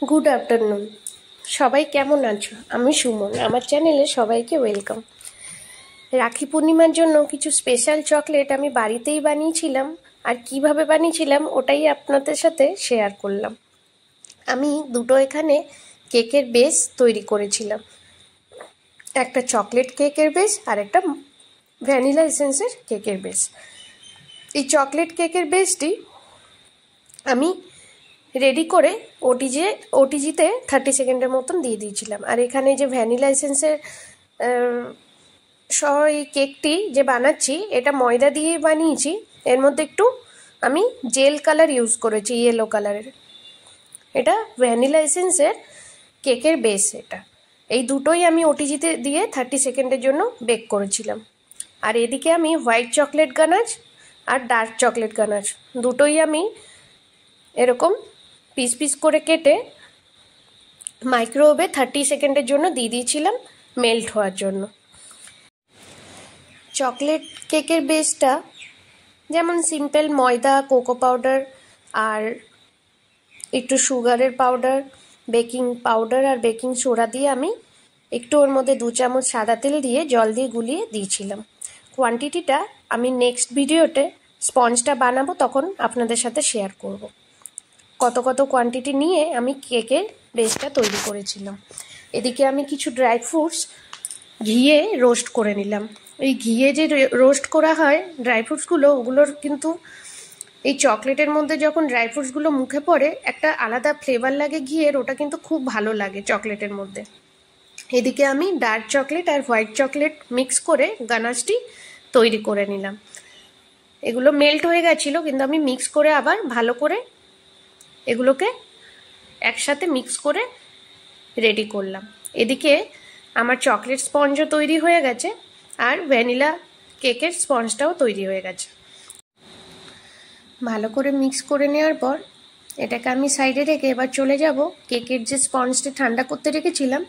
Good afternoon. সবাই কেমন আছো? আমি সুমন, আমার চ্যানেলে সবাইকে ওয়েলকাম। রাখি পূর্ণিমার জন্য কিছু স্পেশাল চকলেট আমি বাড়িতেই বানিয়েছিলাম, আর কিভাবে বানিয়েছিলাম ওটাই আপনাদের সাথে শেয়ার করলাম। আমি দুটো এখানে কেকের বেস তৈরি করেছিলাম, একটা চকলেট কেকের বেস আর একটা ভ্যানিলা এসেন্সের কেকের বেস। এই চকলেট কেকের বেসটি আমি রেডি করে ওটিজিতে 30 সেকেন্ডের মতন দিয়ে দিয়েছিলাম। আর এখানে যে ভ্যানিলা এসেন্সের সহ এই কেকটি যে বানাচ্ছি, এটা ময়দা দিয়ে বানিয়েছি। এর মধ্যে একটু আমি জেল কালার ইউজ করেছি, ইয়েলো কালারের। এটা ভ্যানিলা এসেন্সের কেকের বেস। এটা এই দুটোই আমি ওটিজিতে দিয়ে 30 সেকেন্ডের জন্য বেক করেছিলাম। আর এদিকে আমি হোয়াইট চকলেট গানাশ আর ডার্ক চকলেট গানাশ দুটোই আমি এরকম পিস পিস করে কেটে মাইক্রোওয়েভে 30 সেকেন্ডের জন্য দিয়ে দিয়েছিলাম মেল্ট হওয়ার জন্য। চকলেট কেকের বেসটা যেমন সিম্পল ময়দা, কোকো পাউডার আর একটু সুগারের পাউডার, বেকিং পাউডার আর বেকিং সোডা দিয়ে আমি একটু ওর মধ্যে 2 চামচ সাদা তেল দিয়ে জল দিয়ে গুলিয়ে দিয়েছিলাম। কোয়ান্টিটিটা আমি নেক্সট ভিডিওতে স্পঞ্জটা বানাবো তখন আপনাদের সাথে শেয়ার করব। কত কত কোয়ান্টিটি নিয়ে আমি কেকের বেসটা তৈরি করেছিলাম। এদিকে আমি কিছু ড্রাই ফ্রুটস ঘিয়ে রোস্ট করে নিলাম। এই ঘিয়ে যে রোস্ট করা হয় ড্রাই ফ্রুটসগুলো, ওগুলোর কিন্তু এই চকলেটের মধ্যে যখন ড্রাই ফ্রুটসগুলো মুখে পড়ে একটা আলাদা ফ্লেভার লাগে ঘিয়ের, ওটা কিন্তু খুব ভালো লাগে চকলেটের মধ্যে। এদিকে আমি ডার্ক চকলেট আর হোয়াইট চকলেট মিক্স করে গানাশটি তৈরি করে নিলাম। এগুলো মেল্ট হয়ে গেছিলো, কিন্তু আমি মিক্স করে আবার ভালো করে এগুলোকে একসাথে মিক্স করে রেডি করলাম। এদিকে আমার চকলেট স্পঞ্জও তৈরি হয়ে গেছে আর ভ্যানিলা কেকের স্পঞ্জটাও তৈরি হয়ে গেছে। ভালো করে মিক্স করে নেওয়ার পর এটাকে আমি সাইডে রেখে এবার চলে যাব কেকের যে স্পঞ্জটি ঠান্ডা করতে রেখেছিলাম,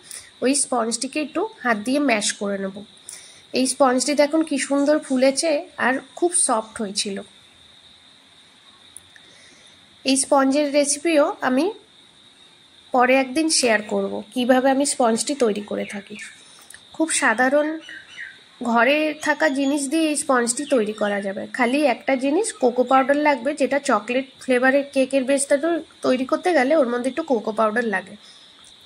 ওই স্পঞ্জটিকে একটু হাত দিয়ে ম্যাশ করে নেব। এই স্পঞ্জটি দেখুন কি সুন্দর ফুলেছে আর খুব সফট হয়েছিল। এই স্পঞ্জের রেসিপিও আমি পরে একদিন শেয়ার করব কিভাবে আমি স্পঞ্জটি তৈরি করে থাকি। খুব সাধারণ ঘরে থাকা জিনিস দিয়ে এই স্পঞ্জটি তৈরি করা যাবে। খালি একটা জিনিস, কোকো পাউডার লাগবে, যেটা চকলেট ফ্লেভারের কেকের বেসটা তৈরি করতে গেলে ওর মধ্যে একটু কোকো পাউডার লাগে।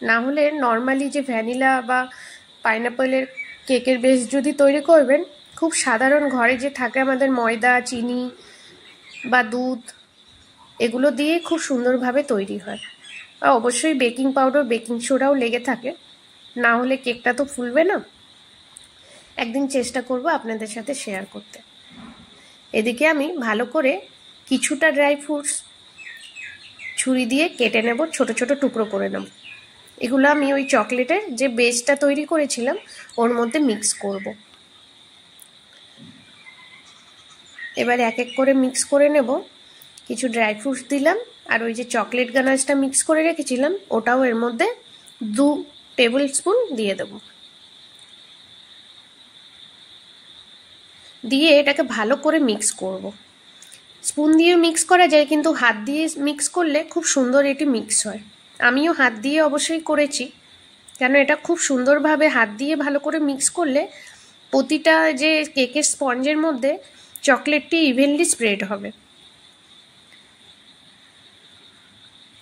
না হলে নর্মালি যে ভ্যানিলা বা পাইনাপেলের কেকের বেস যদি তৈরি করবেন, খুব সাধারণ ঘরে যে থাকে আমাদের ময়দা, চিনি বা দুধ, এগুলো দিয়ে খুব সুন্দরভাবে তৈরি হয়। আর অবশ্যই বেকিং পাউডার, বেকিং সোডাও লেগে থাকে, না হলে কেকটা তো ফুলবে না। একদিন চেষ্টা করব আপনাদের সাথে শেয়ার করতে। এদিকে আমি ভালো করে কিছুটা ড্রাই ফ্রুটস ছুরি দিয়ে কেটে নেব, ছোট ছোট টুকরো করে নেব। এগুলো আমি ওই চকলেটের যে বেসটা তৈরি করেছিলাম ওর মধ্যে মিক্স করব। এবার এক এক করে মিক্স করে নেব। কিছু ড্রাই ফ্রুটস দিলাম আর ওই যে চকলেট গানাশটা মিক্স করে রেখেছিলাম ওটাও এর মধ্যে 2 টেবিল স্পুন দিয়ে দেব। দিয়ে এটাকে ভালো করে মিক্স করব। স্পুন দিয়ে মিক্স করা যায়, কিন্তু হাত দিয়ে মিক্স করলে খুব সুন্দর এটি মিক্স হয়। আমিও হাত দিয়ে অবশ্যই করেছি, কেন এটা খুব সুন্দরভাবে হাত দিয়ে ভালো করে মিক্স করলে প্রতিটা যে কেকের স্পঞ্জের মধ্যে চকলেটটি ইভেনলি স্প্রেড হবে।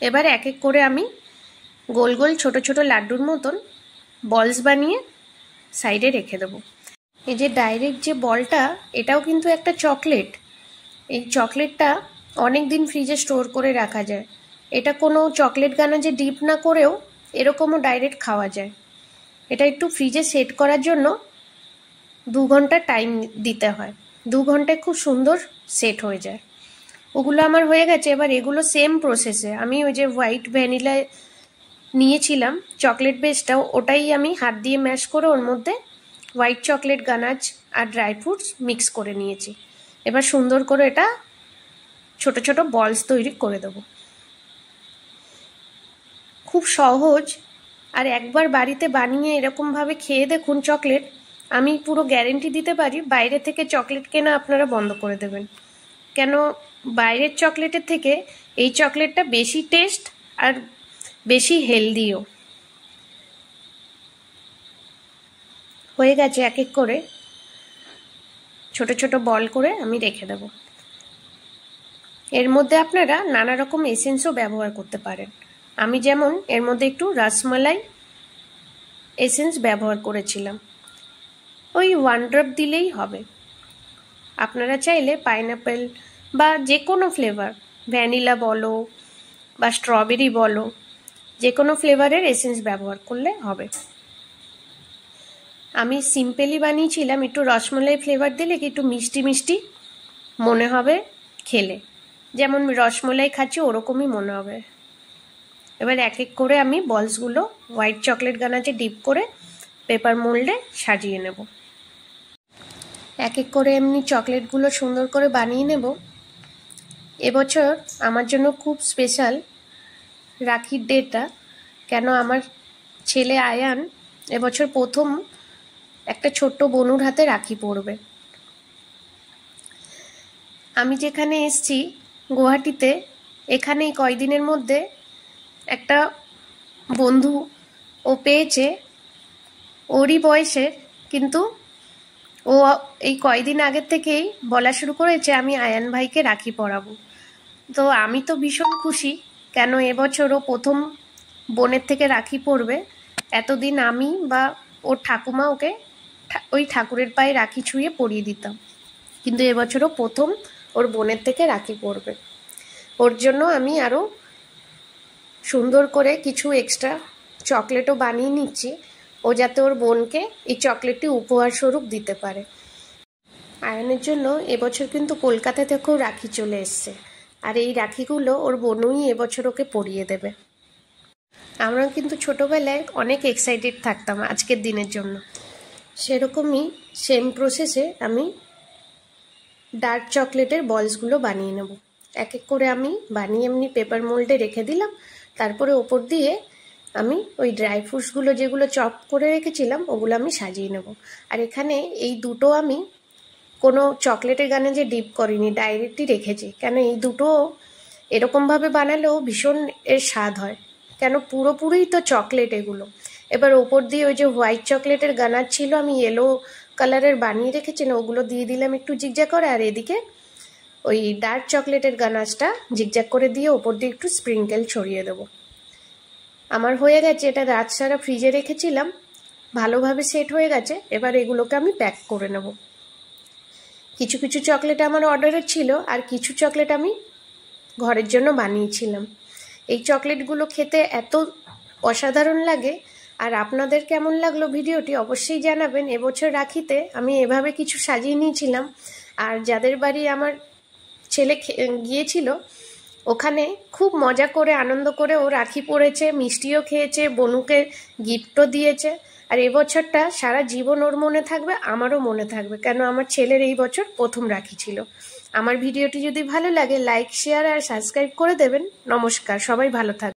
এবার এক এক করে আমি গোল গোল ছোট ছোট লাড্ডুর মতন বলস বানিয়ে সাইডে রেখে দেবো। এই যে ডাইরেক্ট যে বলটা, এটাও কিন্তু একটা চকলেট। এই চকলেটটা অনেক দিন ফ্রিজে স্টোর করে রাখা যায়। এটা কোনো চকলেট গানাশে ডিপ না করেও এরকমও ডাইরেক্ট খাওয়া যায়। এটা একটু ফ্রিজে সেট করার জন্য 2 ঘন্টা টাইম দিতে হয়। 2 ঘন্টায় খুব সুন্দর সেট হয়ে যায়। ওগুলো আমার হয়ে গেছে। এবার এগুলো সেম প্রসেসে আমি ওই যে হোয়াইট ভ্যানিলা নিয়েছিলাম চকলেট বেসটাও, ওটাই আমি হাত দিয়ে ম্যাশ করে ওর মধ্যে হোয়াইট চকলেট গানাশ আর ড্রাই ফ্রুটস মিক্স করে নিয়েছি। এবার সুন্দর করে এটা ছোট ছোট বলস তৈরি করে দেব। খুব সহজ, আর একবার বাড়িতে বানিয়ে এরকমভাবে খেয়ে দেখুন চকলেট, আমি পুরো গ্যারেন্টি দিতে পারি বাইরে থেকে চকলেট কেনা আপনারা বন্ধ করে দেবেন। কেন বাইরের চকলেটের থেকে এই চকলেটটা বেশি টেস্ট আর বেশি হেলদিও। হয়ে গেছে, এক এক করে ছোট ছোট বল করে আমি রেখে দেব। এর মধ্যে আপনারা নানা রকম এসেন্সও ব্যবহার করতে পারেন। আমি যেমন এর মধ্যে একটু রসমালাই এসেন্স ব্যবহার করেছিলাম, ওই 1 ড্রপ দিলেই হবে। আপনারা চাইলে পাইনাপেল বা যে কোনো ফ্লেভার, ভ্যানিলা বলো বা স্ট্রবেরি বলো, যে কোনো ফ্লেভারের এসেন্স ব্যবহার করলে হবে। আমি সিম্পলি বানিয়েছিলাম, একটু রসমালাই ফ্লেভার দিলে কি একটু মিষ্টি মিষ্টি মনে হবে খেলে, যেমন রসমালাই খাচ্ছি ওরকমই মনে হবে। এবার এক এক করে আমি বলসগুলো হোয়াইট চকলেট গানাচে ডিপ করে পেপার মোল্ডে সাজিয়ে নেব। এক এক করে এমনি চকলেটগুলো সুন্দর করে বানিয়ে নেব। এবছর আমার জন্য খুব স্পেশাল রাখির ডেটা, কেন আমার ছেলে আয়ান এবছর প্রথম একটা ছোট্ট বনুর হাতে রাখি পরবে। আমি যেখানে এসছি গুয়াহাটিতে, এখানে এই কয়দিনের মধ্যে একটা বন্ধু ও পেয়েছে ওরই বয়সের, কিন্তু ও এই কয়দিন আগের থেকেই বলা শুরু করেছে আমি আয়ান ভাইকে রাখি পরাবো। তো আমি তো ভীষণ খুশি, কেন এবছর ও প্রথম বোনের থেকে রাখি পরবে। এতদিন আমি বা ওর ঠাকুমা ওকে ওই ঠাকুরের পায়ে রাখি ছুঁয়ে পরিয়ে দিতাম, কিন্তু এবছরও প্রথম ওর বোনের থেকে রাখি পরবে। ওর জন্য আমি আরও সুন্দর করে কিছু এক্সট্রা চকলেটও বানিয়ে নিচ্ছি, ও যাতে ওর বোনকে এই চকলেটটি উপহার স্বরূপ দিতে পারে। আয়নের জন্য এবছর কিন্তু কলকাতা থেকেও রাখি চলে এসছে, আর এই রাখিগুলো ওর বোনই এবছর ওকে পরিয়ে দেবে। আমরা কিন্তু ছোটোবেলায় অনেক এক্সাইটেড থাকতাম আজকের দিনের জন্য। সেরকমই সেম প্রসেসে আমি ডার্ক চকলেটের বলসগুলো বানিয়ে নেব। এক এক করে আমি বানিয়ে এমনি পেপার মোল্ডে রেখে দিলাম, তারপরে ওপর দিয়ে আমি ওই ড্রাই ফ্রুটসগুলো যেগুলো চপ করে রেখেছিলাম ওগুলো আমি সাজিয়ে নেব। আর এখানে এই দুটো আমি কোনো চকলেটের গানে যে ডিপ করিনি, ডাইরেক্টই রেখেছি, কেন এই দুটো এরকমভাবে বানালেও ভীষণ এর স্বাদ হয়, কেন পুরোপুরি তো চকলেট এগুলো। এবার ওপর দিয়ে ওই যে হোয়াইট চকলেটের গানার ছিল আমি ইয়েলো কালারের বানিয়ে রেখেছি না, ওগুলো দিয়ে দিলাম একটু জিগজ্যাগ করে, আর এদিকে ওই ডার্ক চকলেটের গানাচটা জিগজ্যাগ করে দিয়ে ওপর দিয়ে একটু স্প্রিঙ্কেল ছড়িয়ে দেবো। আমার হয়ে গেছে, এটা রাত সারা ফ্রিজে রেখেছিলাম, ভালোভাবে সেট হয়ে গেছে। এবার এগুলোকে আমি প্যাক করে নেব। কিছু কিছু চকলেট আমার অর্ডারের ছিল, আর কিছু চকলেট আমি ঘরের জন্য বানিয়েছিলাম। এই চকলেটগুলো খেতে এত অসাধারণ লাগে। আর আপনাদের কেমন লাগলো ভিডিওটি অবশ্যই জানাবেন। এবছর রাখিতে আমি এভাবে কিছু সাজিয়ে নিয়েছিলাম, আর যাদের বাড়ি আমার ছেলে গিয়েছিল ওখানে খুব মজা করে আনন্দ করে ও রাখি পরেছে, মিষ্টিও খেয়েছে, বনুকে গিফটও দিয়েছে। আর এবছরটা সারা জীবন ওর মনে থাকবে, আমারও মনে থাকবে, কেন আমার ছেলের এই বছর প্রথম রাখি ছিল। আমার ভিডিওটি যদি ভালো লাগে লাইক, শেয়ার আর সাবস্ক্রাইব করে দেবেন। নমস্কার, সবাই ভালো থাকবে।